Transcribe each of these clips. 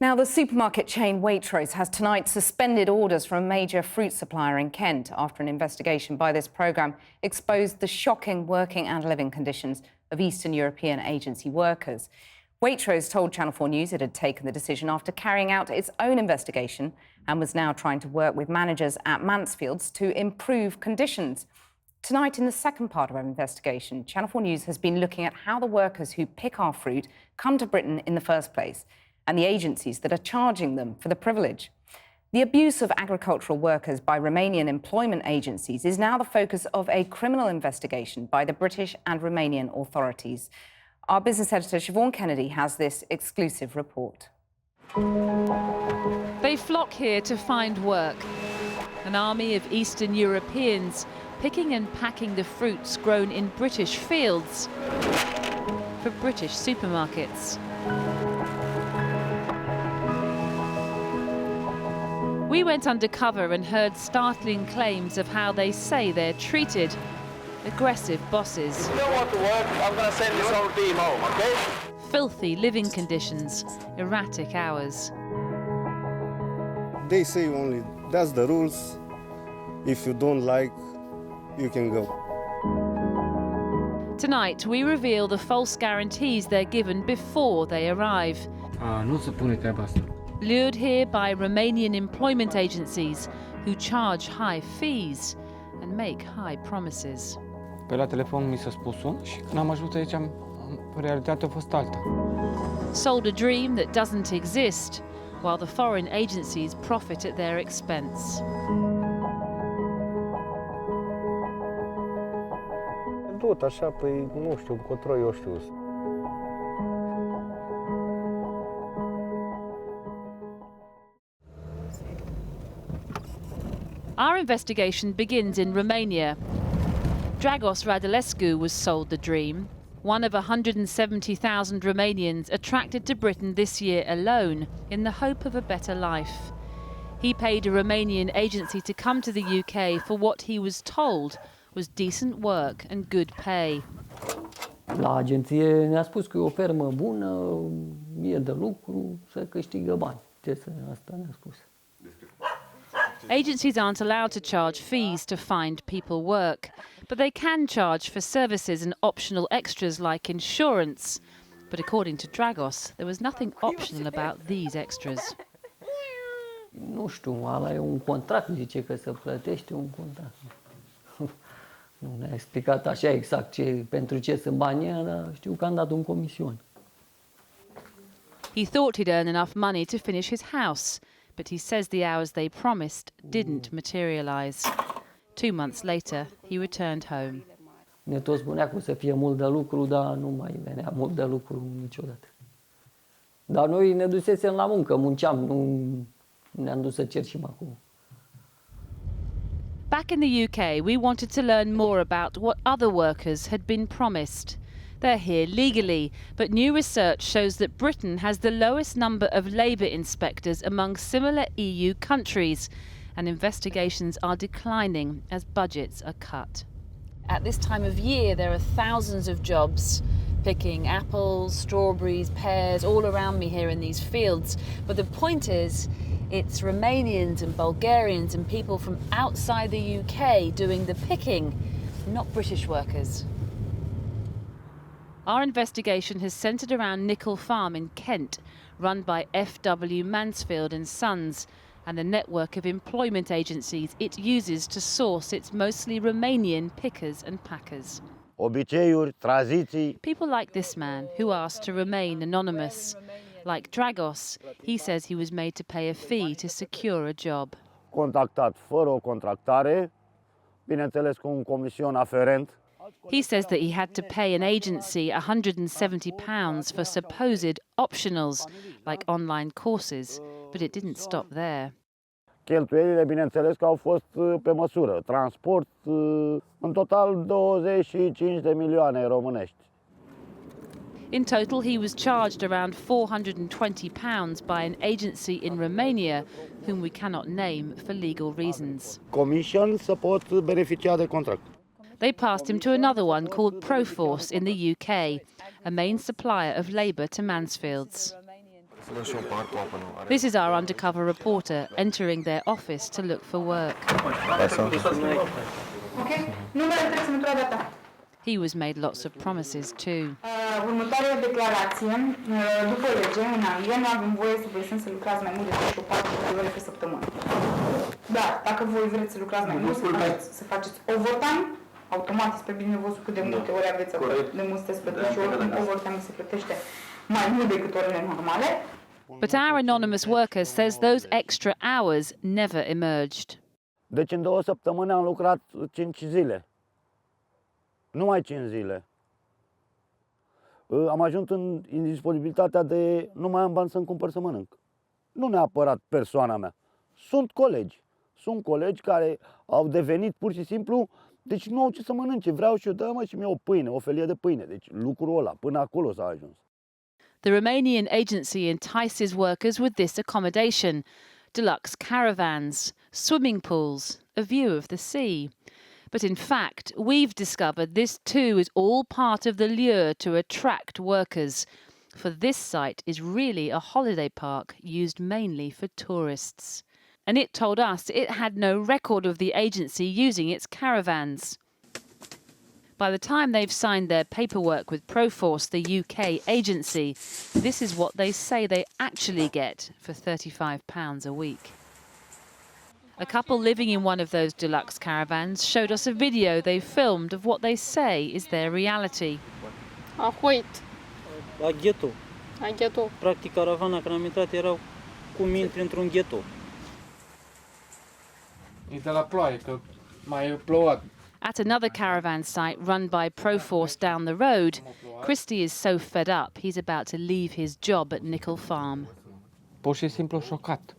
Now, the supermarket chain Waitrose has tonight suspended orders from a major fruit supplier in Kent after an investigation by this programme exposed the shocking working and living conditions of Eastern European agency workers. Waitrose told Channel 4 News it had taken the decision after carrying out its own investigation and was now trying to work with managers at Mansfields to improve conditions. Tonight, in the second part of our investigation, Channel 4 News has been looking at how the workers who pick our fruit come to Britain in the first place, and the agencies that are charging them for the privilege. The abuse of agricultural workers by Romanian employment agencies is now the focus of a criminal investigation by the British and Romanian authorities. Our business editor, Siobhan Kennedy, has this exclusive report. They flock here to find work. An army of Eastern Europeans picking and packing the fruits grown in British fields for British supermarkets. We went undercover and heard startling claims of how they say they're treated. Aggressive bosses. If you don't want to work, I'm going to send this whole team home, okay? Filthy living conditions, erratic hours. They say only, that's the rules. If you don't like, you can go. Tonight, we reveal the false guarantees they're given before they arrive. Nu se pune treaba asta. Lured here by Romanian employment agencies who charge high fees and make high promises. Pe la telefon mi s-a spus un și când am ajuns aici, realitatea a fost alta. Sold a dream that doesn't exist, while the foreign agencies profit at their expense. Tot așa, păi, nu știu, încotro eu știu. Our investigation begins in Romania. Dragos Radulescu was sold the dream, one of 170,000 Romanians attracted to Britain this year alone in the hope of a better life. He paid a Romanian agency to come to the UK for what he was told was decent work and good pay. La agenție ne-a spus că e o fermă bună, e de lucru, să câștigă bani. Asta ne-a spus. Agencies aren't allowed to charge fees to find people work, but they can charge for services and optional extras like insurance. But according to Dragos, there was nothing optional about these extras. Nu știu, ala e un contract, zice că se plătește un contract. Nu ne-a explicat așa exact pentru ce sunt banii, dar știu că am dat un comision. He thought he'd earn enough money to finish his house, but he says the hours they promised didn't materialize. 2 months later, he returned home. Ne tot spunea că o să fie mult de lucru, dar nu mai venea mult de lucru niciodată. Dar noi ne dusesem la muncă, munceam, nu ne-am dus să cerșim acum. Back in the UK, we wanted to learn more about what other workers had been promised. They're here legally, but new research shows that Britain has the lowest number of labour inspectors among similar EU countries, and investigations are declining as budgets are cut. At this time of year, there are thousands of jobs picking apples, strawberries, pears, all around me here in these fields. But the point is, it's Romanians and Bulgarians and people from outside the UK doing the picking, not British workers. Our investigation has centred around Nickel Farm in Kent, run by F.W. Mansfield and Sons, and the network of employment agencies it uses to source its mostly Romanian pickers and packers. Obiceiuri, tradiții. People like this man, who asked to remain anonymous. Like Dragos, he says he was made to pay a fee to secure a job. Contactat fără o contractare, bineînțeles cu un comision aferent. He says that he had to pay an agency £170 for supposed optionals, like online courses, but it didn't stop there. Cheltuielile, bineînțeles că au fost pe măsură. Transport, în total 25 de milioane românești. In total, he was charged around £420 by an agency in Romania, whom we cannot name for legal reasons. Commission să pot beneficia de contract. They passed him to another one called Proforce in the UK, a main supplier of labour to Mansfields. This is our undercover reporter entering their office to look for work. He was made lots of promises too. Următoarea declarație, după lege, în Anglia, nu avem voie să vă lăsăm să lucrați mai mult de 3-4 ore pe săptămână. Dar, dacă voi vreți să lucrați mai mult, să faceți overtime, automat spre bine vostru cât de multe ore aveți, de mult sunteți plătiți și oricum overtime se plătește mai mult decât orele normale. But our anonymous worker says those extra hours never emerged. Deci în 2 săptămâni am lucrat 5 zile. Numai 5 zile. Am ajuns în indisponibilitatea de nu mai am bani să-mi cumpăr să mănânc. Nu neapărat persoana mea. Sunt colegi. Sunt colegi care au devenit pur și simplu, deci nu au ce să mănânce. Vreau și eu, dă-mă și mie o pâine, o felie de pâine. Deci lucrul ăla, până acolo s-a ajuns. The Romanian agency entices workers with this accommodation: deluxe caravans, swimming pools, a view of the sea. But in fact, we've discovered this too is all part of the lure to attract workers. For this site is really a holiday park used mainly for tourists. And it told us it had no record of the agency using its caravans. By the time they've signed their paperwork with Proforce, the UK agency, this is what they say they actually get for £35 a week. A couple living in one of those deluxe caravans showed us a video they filmed of what they say is their reality. Ahoit. La ghetto. La ghetto. Practic, caravana, când am intrat, erau cum intri într-un ghetto. E de la ploaie, că mai plouat. At another caravan site run by Proforce down the road, Christy is so fed up he's about to leave his job at Nickel Farm. Pur și simplu șocat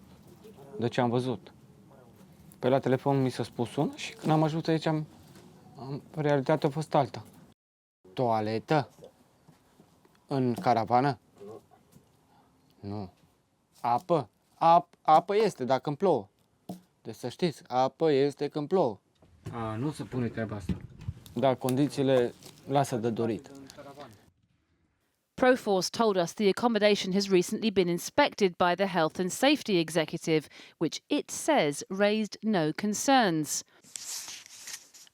de ce am văzut. Pe la telefon mi s-a spus una și când am ajuns aici, realitatea a fost alta. Toaletă? În caravană? Nu. Apă? Apă este dacă îmi plouă. Deci să știți, apă este când plouă. Nu se pune treaba asta. Da, condițiile lasă de dorit. Proforce told us the accommodation has recently been inspected by the Health and Safety Executive, which it says raised no concerns.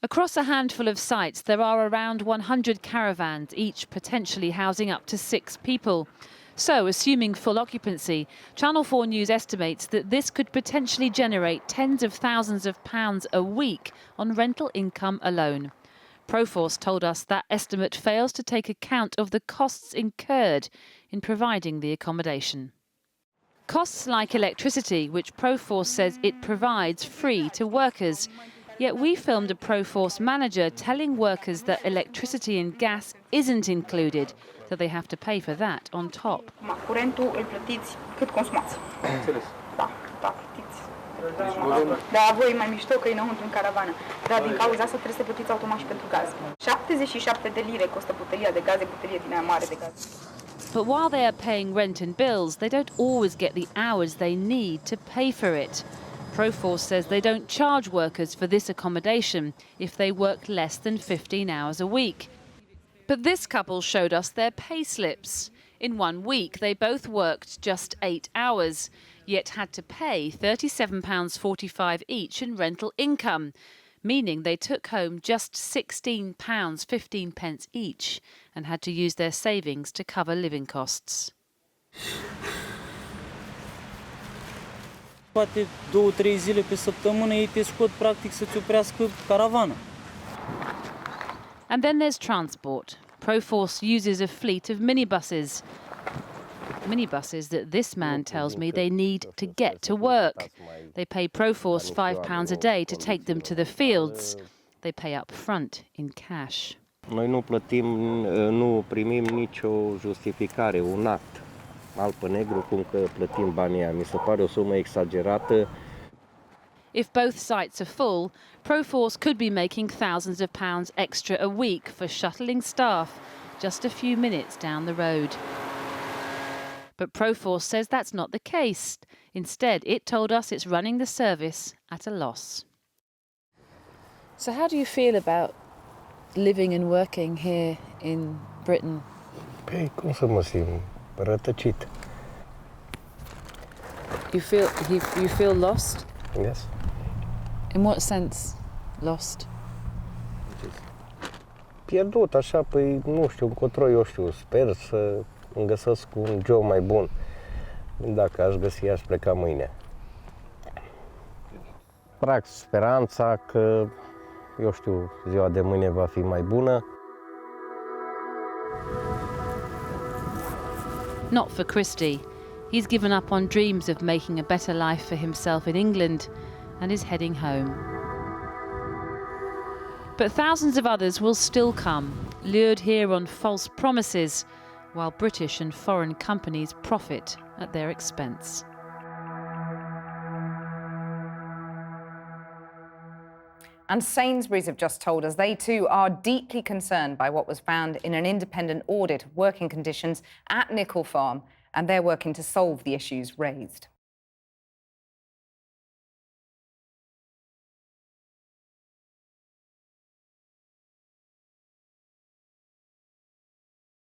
Across a handful of sites, there are around 100 caravans, each potentially housing up to 6 people. So, assuming full occupancy, Channel 4 News estimates that this could potentially generate tens of thousands of pounds a week on rental income alone. Proforce told us that estimate fails to take account of the costs incurred in providing the accommodation. Costs like electricity, which Proforce says it provides free to workers. Yet we filmed a Proforce manager telling workers that electricity and gas isn't included, so they have to pay for that on top. Curentul îl plătiți cât consumați. Înțeles. Da, plătiți. Dar voi mai mișto că e înăuntru în caravană. Dar din cauza asta trebuie să plătiți automat și pentru gaz. 77 de lire costă butelia de gaze, butelie din aia mare de gaz. But while they are paying rent and bills, they don't always get the hours they need to pay for it. Proforce says they don't charge workers for this accommodation if they work less than 15 hours a week. But this couple showed us their pay slips. In 1 week, they both worked just 8 hours, yet had to pay £37.45 each in rental income, meaning they took home just £16.15 each and had to use their savings to cover living costs. Poate 2-3 zile pe săptămână ei te scot practic să-ți oprească caravana. And then there's transport. Proforce uses a fleet of minibuses. Minibuses that this man tells me they need to get to work. They pay Proforce £5 a day to take them to the fields. They pay up front in cash. Noi nu primim nicio justificare, un act alb pe negru cum că plătim banii aia. Mi se pare o sumă exagerată. If both sites are full, Proforce could be making thousands of pounds extra a week for shuttling staff just a few minutes down the road. But Proforce says that's not the case. Instead, it told us it's running the service at a loss. So how do you feel about living and working here in Britain? Păi, cum să mă simt? Rătăcit. You feel lost? Yes. In what sense lost? Pierdut, așa, păi nu știu, încotro eu știu, sper să îmi găsesc un job mai bun. Dacă aș găsi, aș pleca mâine. Practic, speranța că, eu știu, ziua de mâine va fi mai bună. Not for Christy. He's given up on dreams of making a better life for himself in England and is heading home. But thousands of others will still come, lured here on false promises, while British and foreign companies profit at their expense. And Sainsbury's have just told us they too are deeply concerned by what was found in an independent audit of working conditions at Nickel Farm, and they're working to solve the issues raised.